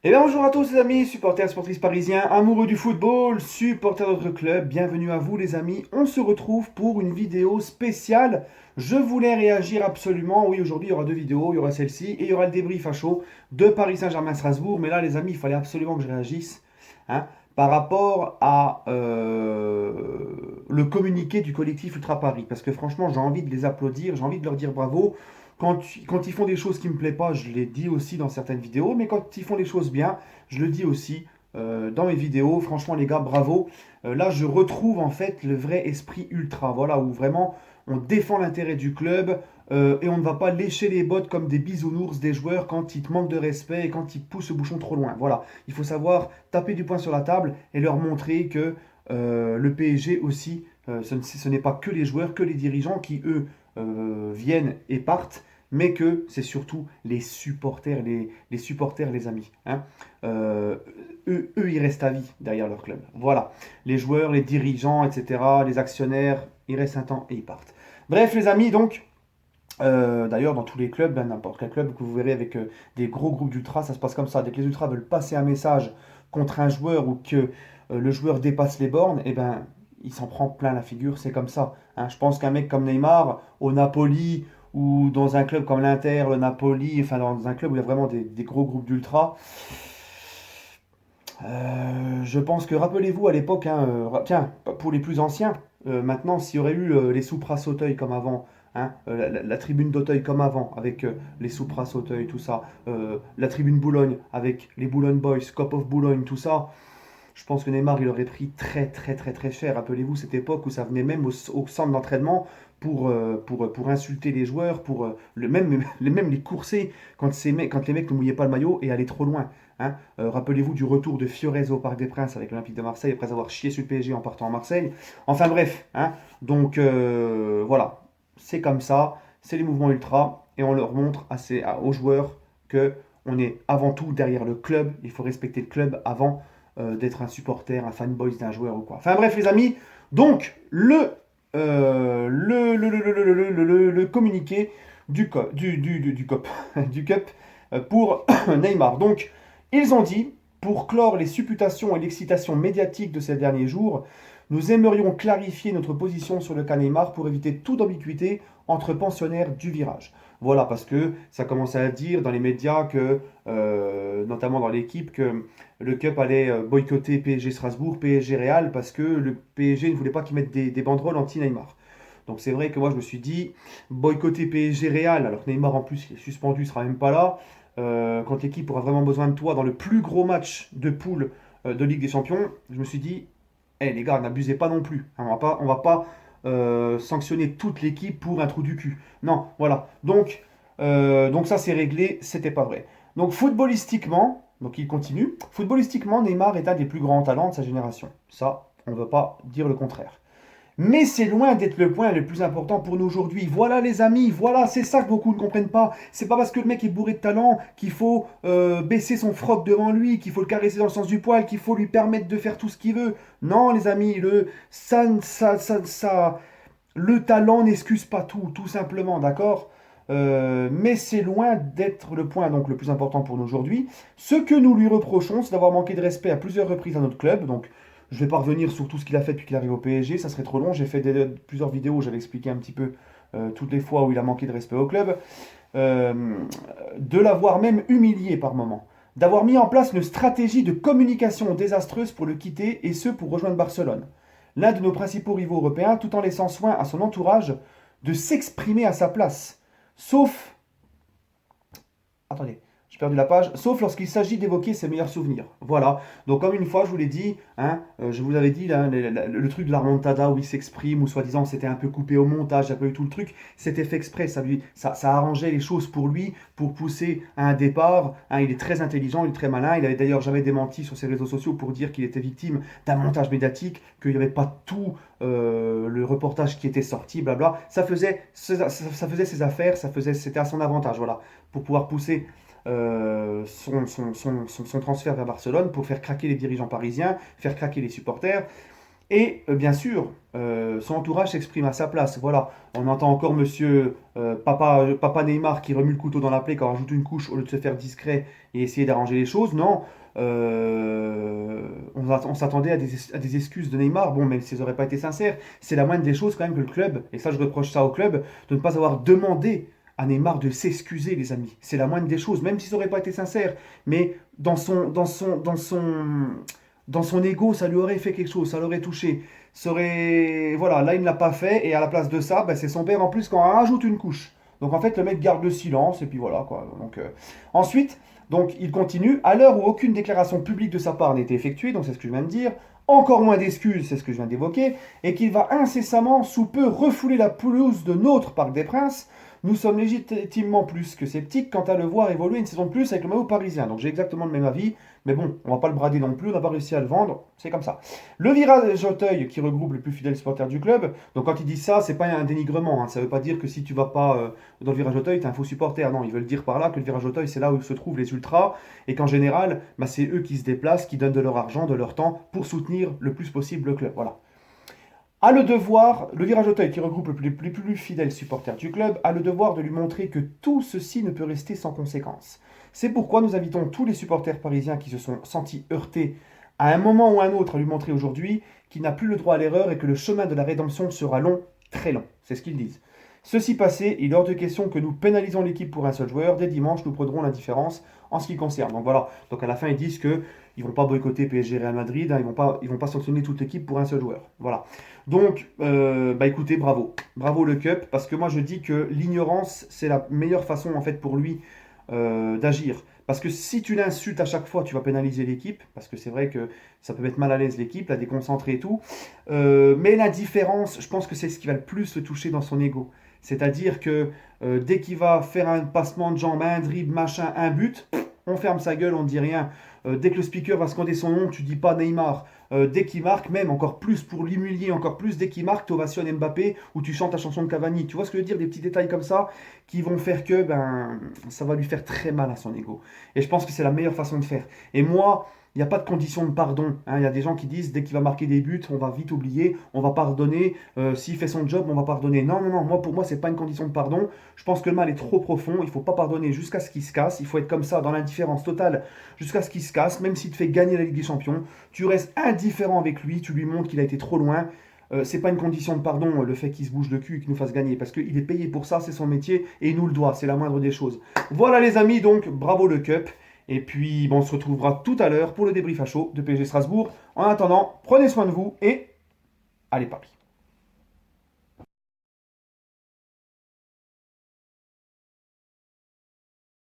Et bien bonjour à tous les amis, supporters, sportifs parisiens, amoureux du football, supporters de notre club, bienvenue à vous les amis. On se retrouve pour une vidéo spéciale. Je voulais réagir absolument, oui aujourd'hui il y aura deux vidéos, il y aura celle-ci et il y aura le débrief à chaud de Paris Saint-Germain-Strasbourg. Mais là les amis, il fallait absolument que je réagisse hein, par rapport à le communiqué du collectif Ultra Paris. Parce que franchement j'ai envie de les applaudir, j'ai envie de leur dire bravo. Quand ils font des choses qui ne me plaisent pas, je l'ai dit aussi dans certaines vidéos, mais quand ils font les choses bien, je le dis aussi dans mes vidéos. Franchement, les gars, bravo. Là, je retrouve en fait le vrai esprit ultra, voilà, où vraiment on défend l'intérêt du club et on ne va pas lécher les bottes comme des bisounours des joueurs quand ils te manquent de respect et quand ils poussent le bouchon trop loin. Voilà, il faut savoir taper du poing sur la table et leur montrer que le PSG aussi, ce n'est pas que les joueurs, que les dirigeants qui, eux, viennent et partent, mais que c'est surtout les supporters, les amis. Hein. Euh, eux, ils restent à vie derrière leur club. Voilà. Les joueurs, les dirigeants, etc., les actionnaires, ils restent un temps et ils partent. Bref, les amis, donc, d'ailleurs, dans tous les clubs, ben, n'importe quel club que vous verrez avec des gros groupes d'ultras, ça se passe comme ça. Dès que les ultras veulent passer un message contre un joueur ou que le joueur dépasse les bornes, et ben, il s'en prend plein la figure. C'est comme ça. Hein. Je pense qu'un mec comme Neymar, au Napoli ou dans un club comme l'Inter, le Napoli, enfin dans un club où il y a vraiment des gros groupes d'ultras, je pense que, rappelez-vous à l'époque, hein, tiens, pour les plus anciens, maintenant, s'il y aurait eu les Soupras Auteuil comme avant, hein, la tribune d'Auteuil comme avant, avec les Soupras Auteuil, tout ça, la tribune Boulogne avec les Boulogne Boys, Cop of Boulogne, tout ça, je pense que Neymar, il aurait pris très très très très cher. Rappelez-vous cette époque où ça venait même au centre d'entraînement pour insulter les joueurs, pour même les courser quand les mecs ne mouillaient pas le maillot et allaient trop loin. Hein. Rappelez-vous du retour de Fiorez au Parc des Princes avec l'Olympique de Marseille après avoir chié sur le PSG en partant à Marseille. Enfin bref, hein. Donc voilà, c'est comme ça, c'est les mouvements ultra et on leur montre aux joueurs que on est avant tout derrière le club. Il faut respecter le club avant d'être un supporter, un fanboy d'un joueur ou quoi. Enfin bref les amis, donc le communiqué du COP, du CUP pour Neymar. Donc ils ont dit, pour clore les supputations et l'excitation médiatique de ces derniers jours, nous aimerions clarifier notre position sur le cas Neymar pour éviter toute ambiguïté entre pensionnaires du virage. Voilà, parce que ça commençait à dire dans les médias que, notamment dans l'équipe, que le Cup allait boycotter PSG Strasbourg, PSG Real, parce que le PSG ne voulait pas qu'ils mettent des banderoles anti-Neymar. Donc c'est vrai que moi je me suis dit, boycotter PSG Real, alors que Neymar en plus il est suspendu, il sera même pas là, quand l'équipe aura vraiment besoin de toi dans le plus gros match de poule de Ligue des Champions, je me suis dit, eh les gars, n'abusez pas non plus. Hein, on va pas sanctionner toute l'équipe pour un trou du cul. Non, voilà. Donc ça c'est réglé, c'était pas vrai. Donc footballistiquement, donc il continue, footballistiquement, Neymar est un des plus grands talents de sa génération. Ça, on ne veut pas dire le contraire. Mais c'est loin d'être le point le plus important pour nous aujourd'hui. Voilà les amis, voilà, c'est ça que beaucoup ne comprennent pas. C'est pas parce que le mec est bourré de talent qu'il faut baisser son froc devant lui, qu'il faut le caresser dans le sens du poil, qu'il faut lui permettre de faire tout ce qu'il veut. Non les amis, le talent n'excuse pas tout, tout simplement, d'accord. Mais c'est loin d'être le point donc le plus important pour nous aujourd'hui. Ce que nous lui reprochons, c'est d'avoir manqué de respect à plusieurs reprises à notre club. Donc, je ne vais pas revenir sur tout ce qu'il a fait depuis qu'il arrive au PSG, ça serait trop long. J'ai fait plusieurs vidéos où j'avais expliqué un petit peu toutes les fois où il a manqué de respect au club. Euh, de l'avoir même humilié par moments. D'avoir mis en place une stratégie de communication désastreuse pour le quitter et ce pour rejoindre Barcelone, l'un de nos principaux rivaux européens, tout en laissant soin à son entourage de s'exprimer à sa place. Sauf... Attendez, j'ai perdu la page. Sauf lorsqu'il s'agit d'évoquer ses meilleurs souvenirs. Voilà. Donc comme une fois, je vous l'ai dit, hein, je vous avais dit, là, le truc de la remontada où il s'exprime, où soi-disant c'était un peu coupé au montage, il n'y a pas eu tout le truc, c'était fait exprès. Ça arrangeait les choses pour lui, pour pousser à un départ. Hein, il est très intelligent, il est très malin. Il avait d'ailleurs jamais démenti sur ses réseaux sociaux pour dire qu'il était victime d'un montage médiatique, qu'il n'y avait pas tout le reportage qui était sorti, blabla. Ça faisait ses affaires, c'était à son avantage, voilà, pour pouvoir pousser son transfert vers Barcelone pour faire craquer les dirigeants parisiens, faire craquer les supporters. Et bien sûr, son entourage s'exprime à sa place. Voilà, on entend encore monsieur papa Neymar qui remue le couteau dans la plaie, qui en rajoute une couche au lieu de se faire discret et essayer d'arranger les choses. Non, on s'attendait à des excuses de Neymar. Bon, même si elles n'auraient pas été sincères, c'est la moindre des choses quand même que le club, et ça je reproche ça au club, de ne pas avoir demandé à Neymar de s'excuser, les amis. C'est la moindre des choses, même si ça n'aurait pas été sincère. Mais dans son ego, ça lui aurait fait quelque chose, ça l'aurait touché. Ça aurait... Voilà, là il ne l'a pas fait, et à la place de ça, ben, c'est son père en plus qui en rajoute une couche. Donc en fait, le mec garde le silence, et puis voilà quoi. Donc, ensuite, donc il continue, à l'heure où aucune déclaration publique de sa part n'a été effectuée, donc c'est ce que je viens de dire, encore moins d'excuses, c'est ce que je viens d'évoquer, et qu'il va incessamment, sous peu, refouler la pelouse de notre Parc des Princes, nous sommes légitimement plus que sceptiques quant à le voir évoluer une saison de plus avec le maillot parisien. Donc j'ai exactement le même avis, mais bon, on va pas le brader non plus, on n'a pas réussi à le vendre, c'est comme ça. Le virage Auteuil, qui regroupe les plus fidèles supporters du club, donc quand ils disent ça, c'est pas un dénigrement, hein. Ça veut pas dire que si tu vas pas dans le virage Auteuil, t'es un faux supporter. Non, ils veulent dire par là que le virage Auteuil, c'est là où se trouvent les ultras, et qu'en général, bah, c'est eux qui se déplacent, qui donnent de leur argent, de leur temps, pour soutenir le plus possible le club. Voilà. A le devoir, le virage Auteuil, qui regroupe les plus fidèles supporters du club, a le devoir de lui montrer que tout ceci ne peut rester sans conséquence. C'est pourquoi nous invitons tous les supporters parisiens qui se sont sentis heurtés à un moment ou à un autre à lui montrer aujourd'hui qu'il n'a plus le droit à l'erreur et que le chemin de la rédemption sera long, très long. C'est ce qu'ils disent. Ceci passé, il est hors de question que nous pénalisons l'équipe pour un seul joueur. Dès dimanche, nous prendrons l'indifférence en ce qui concerne. Donc voilà. Donc à la fin, ils disent que ils vont pas boycotter PSG Real Madrid. Hein, ils vont pas sanctionner toute l'équipe pour un seul joueur. Voilà. Donc, bah écoutez, bravo. Bravo le Cup. Parce que moi, je dis que l'ignorance, c'est la meilleure façon, en fait, pour lui d'agir. Parce que si tu l'insultes à chaque fois, tu vas pénaliser l'équipe. Parce que c'est vrai que ça peut mettre mal à l'aise l'équipe, la déconcentrer et tout. Mais la différence, je pense que c'est ce qui va le plus le toucher dans son ego. C'est-à-dire que dès qu'il va faire un passement de jambes, un dribble, machin, un but, on ferme sa gueule, on ne dit rien. Dès que le speaker va scander son nom, tu dis pas Neymar. Dès qu'il marque, même encore plus pour l'humilier, encore plus, dès qu'il marque, tu ovationnes Mbappé ou tu chantes la chanson de Cavani. Tu vois ce que je veux dire? Des petits détails comme ça qui vont faire que ben, ça va lui faire très mal à son ego. Et je pense que c'est la meilleure façon de faire. Et moi, il n'y a pas de condition de pardon. Hein. Il y a des gens qui disent dès qu'il va marquer des buts, on va vite oublier, on va pardonner. S'il fait son job, on va pardonner. Non, non, non. Moi, pour moi, c'est pas une condition de pardon. Je pense que le mal est trop profond. Il faut pas pardonner jusqu'à ce qu'il se casse. Il faut être comme ça dans l'indifférence totale jusqu'à ce qu'il se casse. Même s'il te fait gagner la Ligue des Champions, tu restes indifférent avec lui. Tu lui montres qu'il a été trop loin. C'est pas une condition de pardon le fait qu'il se bouge le cul et qu'il nous fasse gagner parce qu'il est payé pour ça, c'est son métier et il nous le doit, c'est la moindre des choses. Voilà les amis, donc bravo le Cup. Et puis bon, on se retrouvera tout à l'heure pour le débrief à chaud de PSG Strasbourg. En attendant, prenez soin de vous et allez Paris.